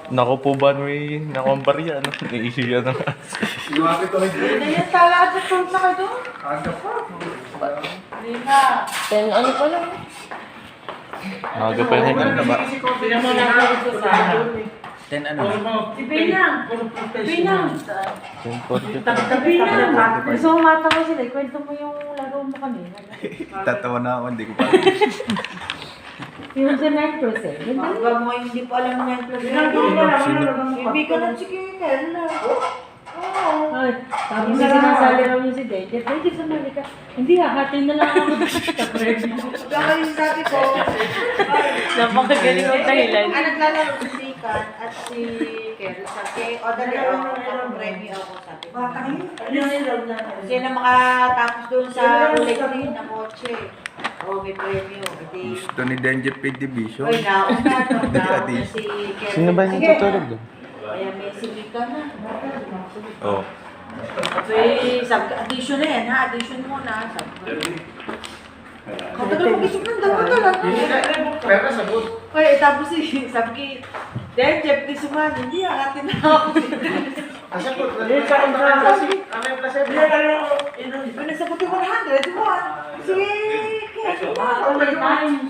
Naku po ba may nakuha ang barya? Ano? Naihiyan ng aso. Lumapit ako dito. Hindi yan tala at punta ka doon. Aga pa. Ano pa lang? Aga pa rin ka ba? Sino mo lang ako sa sana? Then ano? Si Binang. Binang. Binang. Gusto mo matawa sila. Kwento mo yung laro mo kanina. Tatawa na ako, hindi ko pa. Yung sa Metros eh. Huwag mo hindi po alam niya yung plus. Ibigan at sige, Carla. Ay, tapos na sinasali raw niya si Dede. Dede, sumali ka. Hindi, hahatin na lang ako. Kaya yung sabi ko, Napakagaling ang dahilan. ang naglalaro si Sikan at si Carla. Sabi, o dali ako, premyo ako sabi. Bata kayo? Kasi na makatapos doon sa ulit na kotse. O, may premyo. Gusto ni Denji P. Division. Oy, nauna si Carla. Sino ba yung tutulog doon? Kaya may Sikan na. Oo. Okay, addition na yan ha, addition muna. Katagal mag-isip ng dalawa talaga. Pero sagot. Oy, tapos sabi ki, then Jeff, di sumali, hindi, akatin na ako. Sagot. Ano yung placebo? Pinasagot yung 100, mo ah. Sige,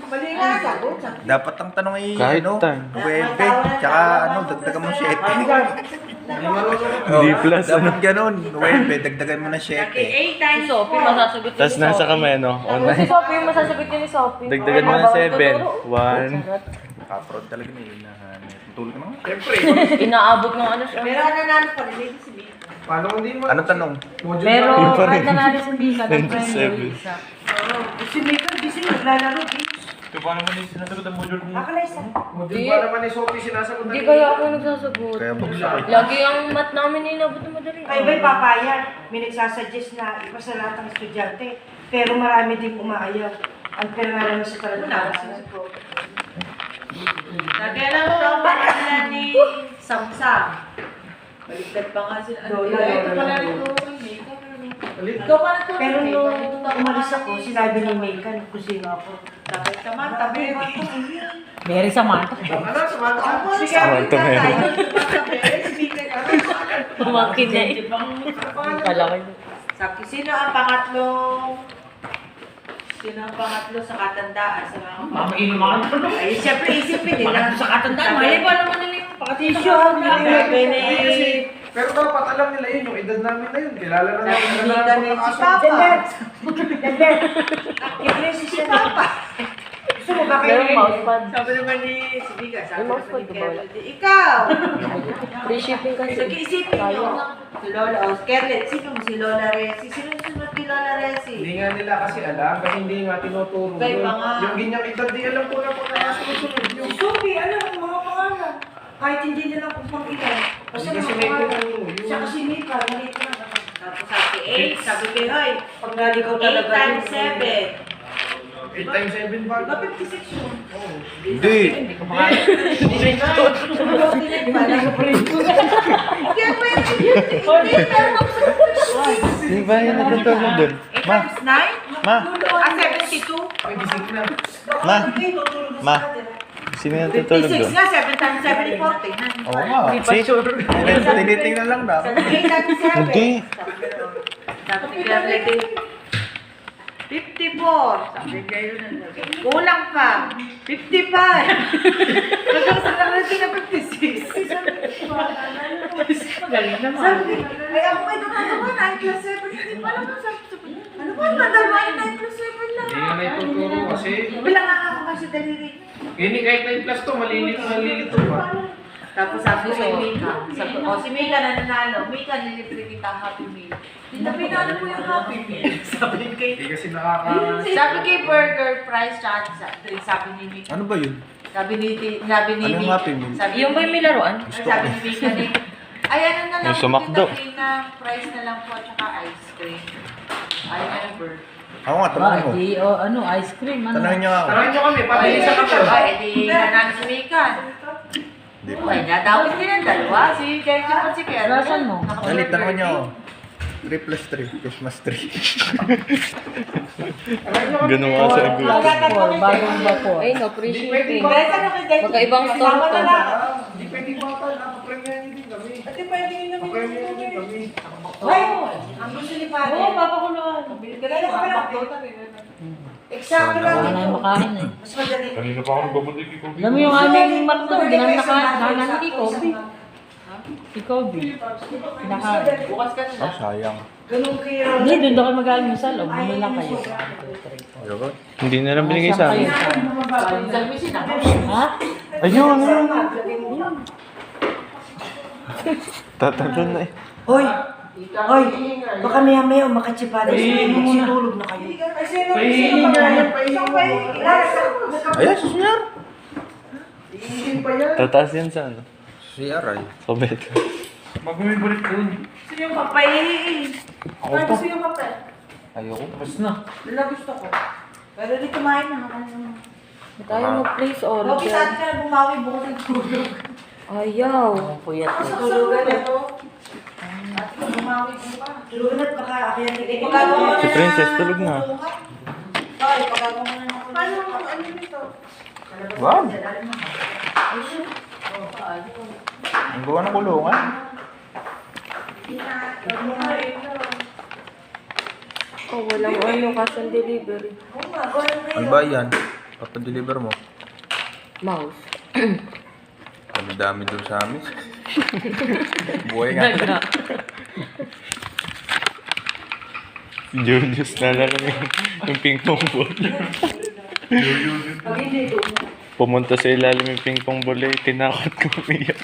mali nga, sagot. Dapat ang tanong ay Kahit ano, time. Webe, tsaka ano, dagdagan mo 7. Hindi plus ano. Dapat ganun, Webe, dagdagan mo na 7. 8 times Si Sophie, masasagot niya Tapos ni nasa Sophie. kamay ano? Si Online. Sophie, yung masasagot niya ni Sophie. Dagdagan mo ng 7. 1. Kaprod talaga na yun. Tulog ka naman. Siyempre. Inaabot ng ano siya. Pero nanalo pa rin, si Bea. Paano hindi mo? Ano tanong? Module Pero pa rin. kahit nanalo si Bika, ng 97. isa. Si Mika, gising, naglalaro, Bea. Ito paano mo yung sinasagot ang module mo? Akalaysa. Module pa naman ni Sophie sinasagot Hindi kaya ako nagsasagot. Kaya bugsak. Lagi ang mat namin inabot ng madali. Ay, ba'y papayag? May nagsasuggest na iba sa lahat ng estudyante. Pero marami din umaayaw. Ang pera nga naman sa talaga. Nagkailan mo daw ba nila ni Samsam? Baliktad pa nga sila. Lola, Ito pala Lola. rin to. Ikaw pa na to. Pero nung umalis ako, sinabi ni Megan kung sino ako. Dapat ka man, tabi mo. Mary Samantha. Ano, sumata ka po. Samantha ngayon. Pumakin na eh. Palaki. Sabi, sino ang pangatlo sa katandaan sa mga Mamainom ako. Ay, siyempre isipin nila. Sa katandaan, mali ba naman nila yung Tissue, Sabi ni... Pero dapat alam nila yun, yung edad namin na yun. Kilala na Sabi namin ni na Mika ni si Papa. Dembet. Kibless si Papa. Gusto mo ba kayo? Pero mousepad. Sabi naman ni si Mika, sabi Yung naman mousepad ni ko ba wala? Kerlet, ikaw! Free shipping kasi. Nag-iisipin nyo. Si Lola, o Kerlet, sino mo si Lola Resi? Sino sunod kay Lola Resi? Hindi nga nila kasi alam, kasi hindi nga tinuturo. Kaya pa nga. Yung ganyang edad, di alam ko na kung nakasunod yung... Sophie, alam mo mga pangalan. Kahit hindi nila kung pang ilan. Basta Hindi kasi mga may pangalan. tuturo. Siya kasi Mika, malito na. Tapos sabi 8, sabi kay Hoy, Pag naligaw 8 talaga times yun. 7. 8 times 7 ba? Diba 56 yun? Hindi. Hindi ako yun. Hindi, meron ako sa 56. Di ba yung natutulog dun? 8 Ma, times 9? ma, 72? Ay, gising na. ma, ma. Sino yung natutulog 56 dun? nga, 7 times 7 is 40. Oo nga. See? Tinitingnan lang na. 8 times 7. Hindi. Sabi ni Kerlet, 54. Sabi niya yun. Kulang pa. 55. Hanggang sa nakarating na 56. Galing naman. Sabi, ay ako may gumagawa 9 plus 7. Hindi pa alam ang sabi. Ano ba? Nadalwa yung 9 plus 7 lang. Hindi nga na ituturo kasi... Bilang nga ako kasi daliri. Hindi kahit 9 plus to, malilito pa. Tapos sabi kay Mika, sabi ko, si Mika na nanalo. Mika, nilibre kita Happy Meal. Hindi pinalo mo yung Happy Meal. Sabi kay... Hindi kasi nakaka... Sabi kay Burger Price Chat, sabi ni Mika. Ano ba yun? Sabi ni Anong Mika. Happy Meal? Sabi Yung ba yung may laruan? Sabi ni Mika ni, ay ano na lang Yung sumakdo. kita na price na lang po at saka ice cream. Ay, ano, Burger. Ako nga, tanongin mo. Di, ano, ice cream, ano? Tanongin niyo ako. Tarahin nyo kami, pati isa kami. Ay, edi nanalo si Mika. Hindi pa. Ay, nadawit din ang dalawa. Si Kenji at si Kerry. Nasaan mo? Dali, tanongin niyo ako. 3 plus 3, Christmas 3. Ganun ka sa agad. Vapor, bagong vapor. Ay, no, free shipping. Magkaibang store to. Hindi pwede bata, napapremyahan din kami. Ate, pwede yun naman. Napapremyahan din kami. Ay, ang gusto ni Padre. Oo, papakuluan. Kailan ka ba Eksakto lang Wala na yung ito. makain eh. Mas madali. Kanina pa ako nagbabutig ko. Alam mo yung aming marto, di namin nakahanan ni Kobe. Si Kobe. Kinakain. Bukas ka na. Oh, sayang. Ganun kayo. Hindi, doon daw kayo mag-almusal. O, bumili lang kayo. Ayoko. Hindi na lang binigay sa amin. Salmisin ako. Ha? Ayun, ayun. Tatalon na eh. Hoy! Hoy! Baka maya-maya umakit si Padre. Sinulog na kayo. Pahihingin niya yan. Ayan, susunod. Iingin pa yan. Tataas yan sa ano? Si Aray. Sa bed. Magbumibulit dun. Gusto yung papay. Ako pa. Gusto yung papay. Ayoko. Tapos na. Wala gusto ko. Pero di kumain na. Tayo mag-place Bakit saan order. ka bumawi bukas ng tulog? Ayaw. Puyat eh. Tulugan na to. At bumawi mo pa. Tulungan at baka akyan ni Pagkagawa mo na Si Princess, tulog na. Hoy, pagkagawa mo na ng paano ano nito? Wow. Ang gawa ng kulungan. Oh, walang ano, cash on delivery. Ano ba yan? Papadeliver mo. Mouse. Ang dami doon sa amin. Buhay nga. Si Julius nalala mo yung ping pong ball. Pumunta sa ilalim yung ping pong ball eh. Tinakot ko umiyak.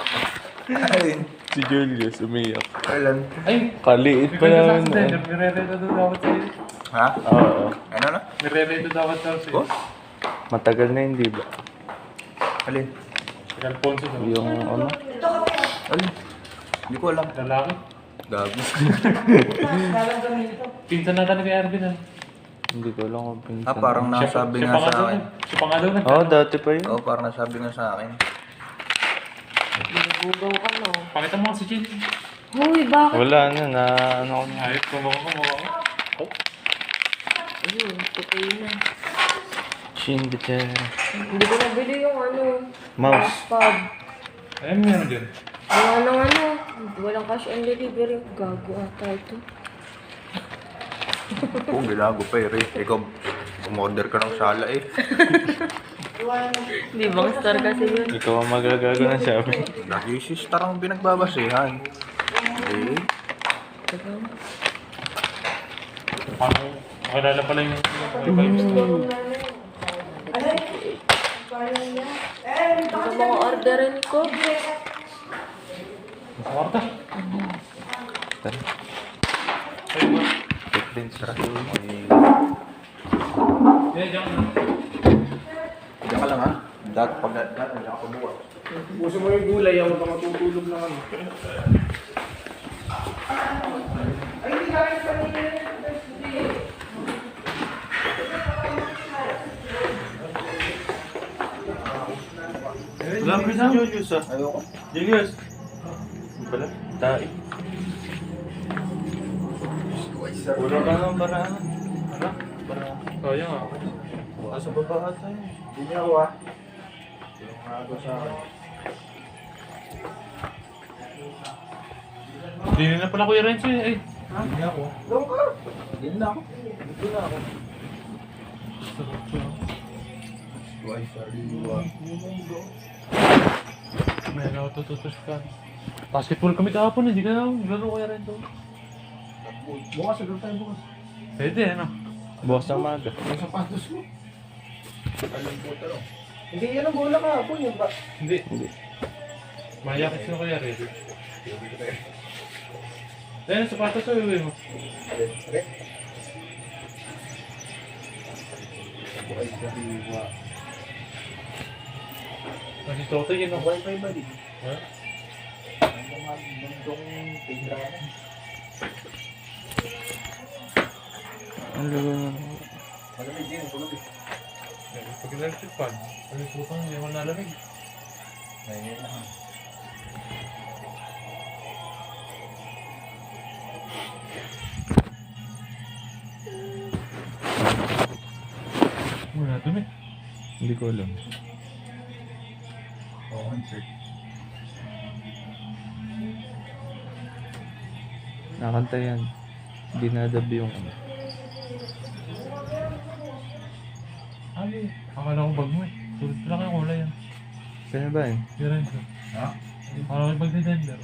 Ay, Si Julius umiyak. kailan? Ay, Kaliit pa may naman. nagsasabi. Nire-reto daw dapat sa'yo. Ha? Oo. Ano na? Nire-reto dapat daw sa'yo. Oh? Matagal na hindi ba? Alin? Si Alfonso daw. Yung ano? Alin? Hindi ko alam. Lalaki. Gago. Pinsan natin kay Arvin. Hindi ko alam kung pinsan. Parang nasabi Siya nga pa sa daw. akin. Siya pa nga daw. Oo, dati pa yun. Parang nasabi nga sa akin. Nagugaw ka no. Pakita mo si Chin. Hoy, bakit? Wala na ano ko na. Ayos, kumaka ko. Ayun, tutay na. Chin bitera. Hindi ko nabili yung Mouse. pad. Ayun, meron dyan. Wala nang walang cash on delivery. Gago ata ito. Kung gilago pa ikaw, umorder ka ng sala eh. Di bang star kasi yun? Ikaw ang magagago ng Shopee. Lagi si Star ang pinagbabasihan. Eh, Paano? Makilala pala yung Ano mga orderin ko? Sa kwarta. Tara. Ayun ba? Take din sa Yan, dyan. diyan ka lang ha. Diyan ka bukas. Puso mo yung gulay, ako ka matutulog na ano. Wala pa sa Julius ah. Ayoko. Julius. Wala. Tae. Wala ka ng paraan. Ano? Sayang ah. Nasa baba ata yun. Hindi niya ako ah. Yung ako sa akin. Hindi na pala Kuya Renzo eh. Ay. Hindi niya ako. Doon ka. Hindi na ako. Dito na ako. Twice sariwa. May natututos ka. Basketball kami kahapon, hindi ka na laro Kuya Renzo. Bukas, agad tayo bukas. Pwede ano? Bukas ng maga. Ang sapatos mo. Alam po talo. Hindi yan ang bola kahapon yun ba? Hindi. Mayakit sila Kuya Renzo. Dahil sapatos sa uwi mo. Bukas sariwa. Kasi Totoy yun ako. Wifi ba din? Ha? Ang mga bundong tindahan. Ang lugo na. Malamig din, malamig. Pag electric fan, ano yung putang hindi mo nalamig. Ngayon lang. Wala dumi. Hindi ko alam. Oo, insert. Nakanta yan. Dinadabi yung ano. Ay, akala ko bag mo eh. Sulit pala kayo kulay yan. Kaya ba yun? Kuya Renzo. Ha? Akala ko bag ni Denver.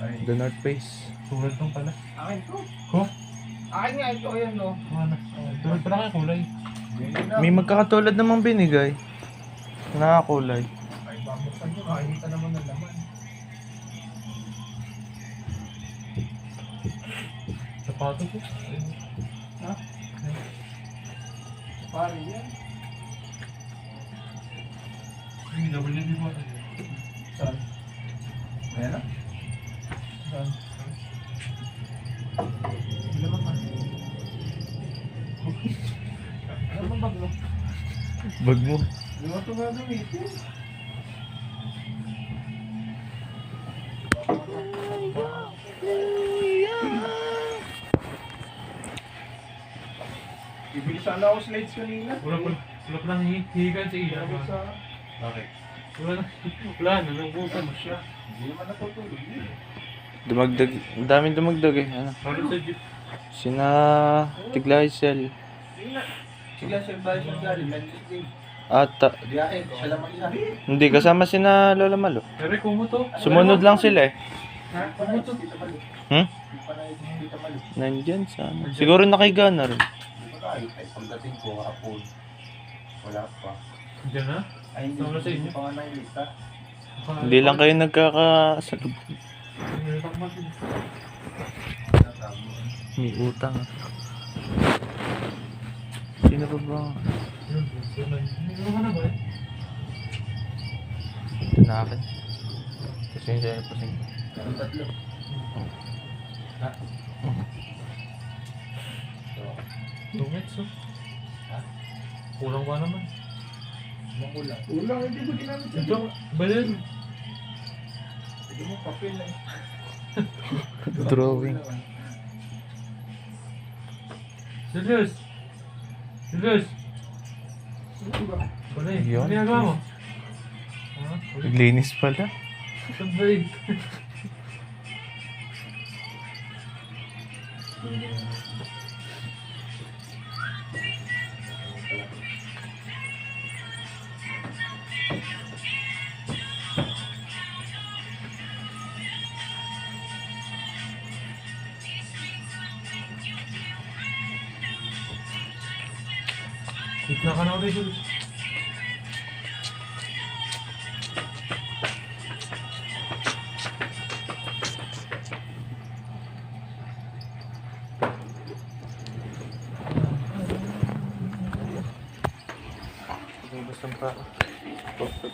Ay. The North Face. Sulit lang pala. Akin to. Ko? Akin nga ito, ayan no. Ano? Sulit pala kayo kulay. May magkakatulad namang binigay. Nakakulay. Ay, babuksan nyo. Kakita naman ng laman. Sapatos ko. Ha? Paano yan? Hindi, WD mo ito. Saan? Ayan na? Saan? Hindi naman ka. Ano bang bag mo? Bag mo. Hindi mo ito gagamitin. Bibili sana ako slides kanina. Wala palang hihigan sa iya. Bakit? Wala na, nangbutan mo siya. Hindi naman natutulog yun. Dumagdag. Ang daming dumagdag eh. Ano? Ano sa jeep? Sina Tiglaisel. Sige, sir, bahay siya galing. Medyo Ata. biyahe. Siya lang mag-isa. Hindi, kasama sina Lola Malo. Pero kumo to. Sumunod lang sila eh. Ha? Paano ito? Dito malo. Hmm? Dito malo. Nandyan sa ano. Siguro nakaiga na rin. Di ba kahit ay pagdating ko, hapon. Wala pa. Diyan na? Ay, hindi Wala sa inyo? pa nga nailista. Hindi lang kayo nagkakasalub. May utang. Sino pa ba? Ano ka na ba eh? Ito na akin. Pasensya na pasensya. Ang tatlo. Ha? So, Tungits, oh. Kulang pa naman. Makulang. Ulang, hindi ko ginamit yan. Ito, balin. Hindi mo papel lang. Drawing. Julius! Julius! Balay, Yun. ano ginagawa mo? Ha? Naglinis pala. Sabay. Gitna ka na ulit, Julius. Gusto pa.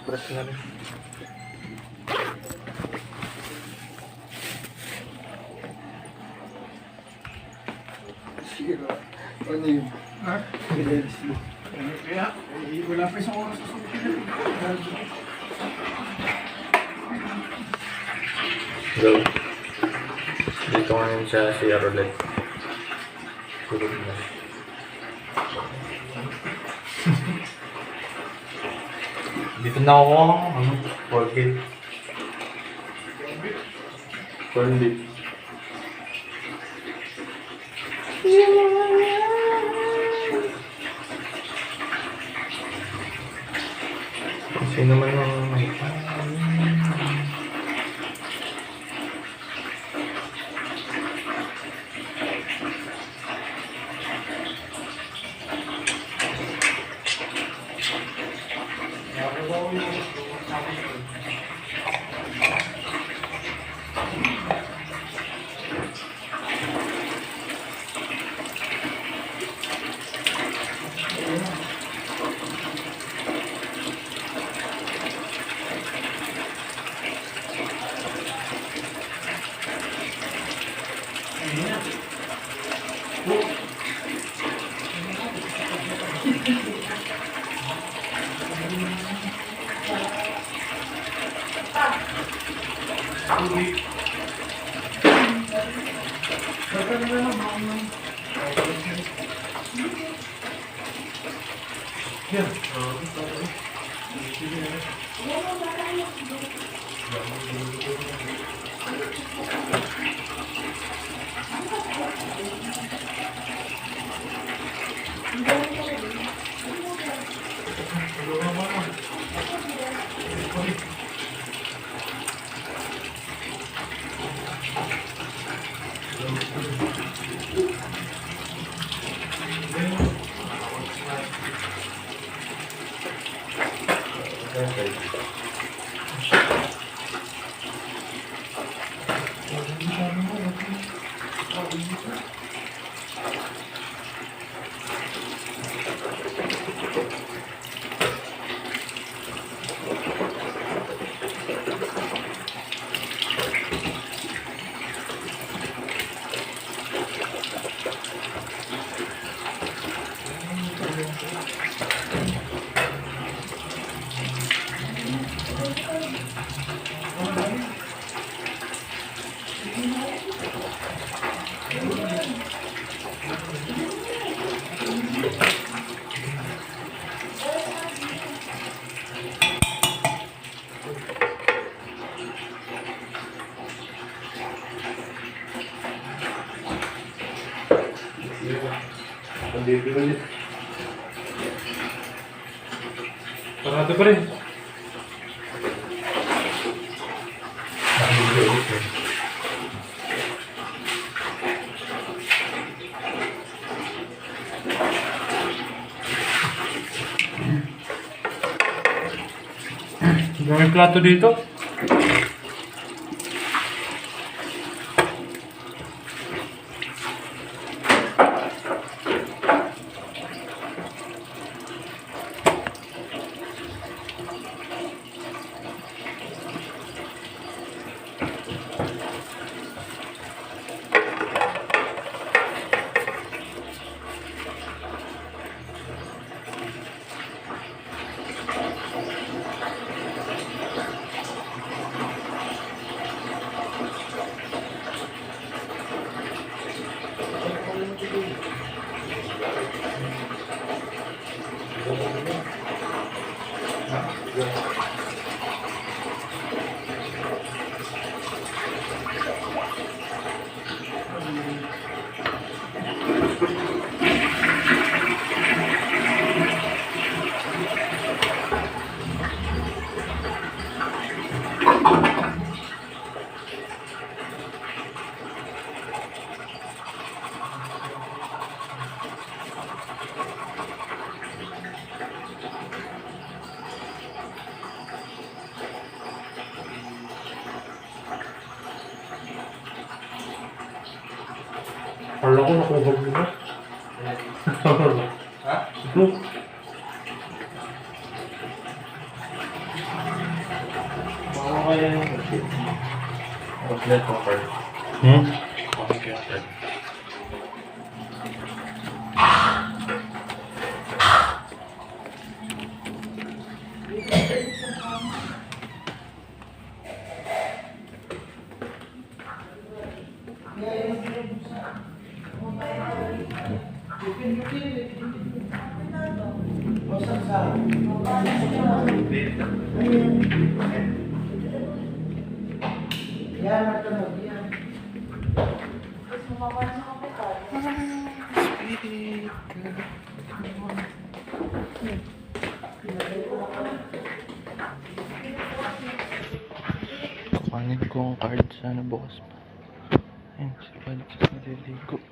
Press na rin. Sige ba? Ano yun? Ha? Relax mo. Kaya, wala pa isang oras sa sumunod. Go. Dito ngayon siya si Arolet. Tulog na. Dito na ako, ano, 4K. Corn beef. Kasi naman ang Parado pa rin. May plato dito. Kala ko nakuha mo na. Ha? Ito. Baka kaya yung Outlet ko card. Hmm? Okay, card. Yan, matulog yan. Kukunin ko ang card sana bukas pa. Ayun, si Pads naliligo.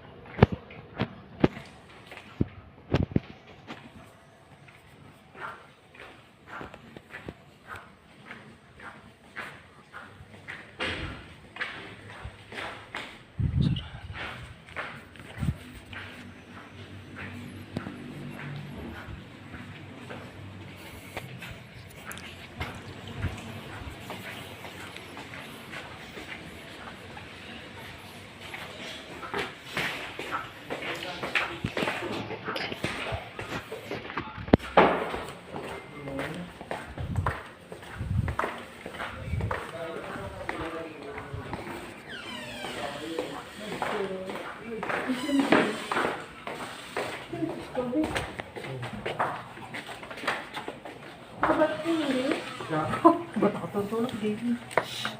Ba't ako tutulog, baby?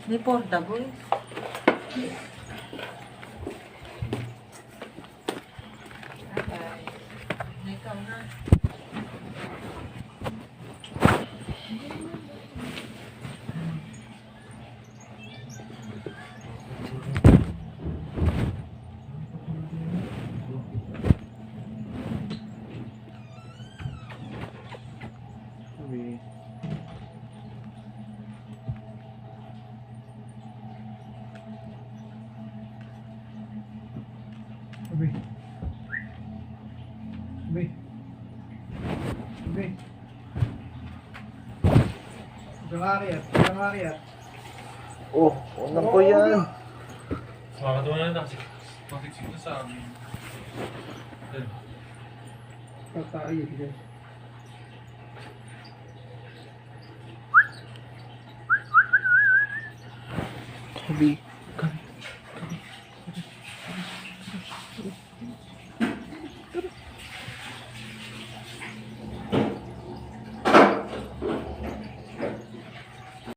Hindi portable. Ikaw na. Uy. Ubi. Ubi. Ubi. Pangariat. Oh, unang ko yan. Makakatawa na lang. Pasiksik na sa amin. Ayun. Tatay, guys. Sabi,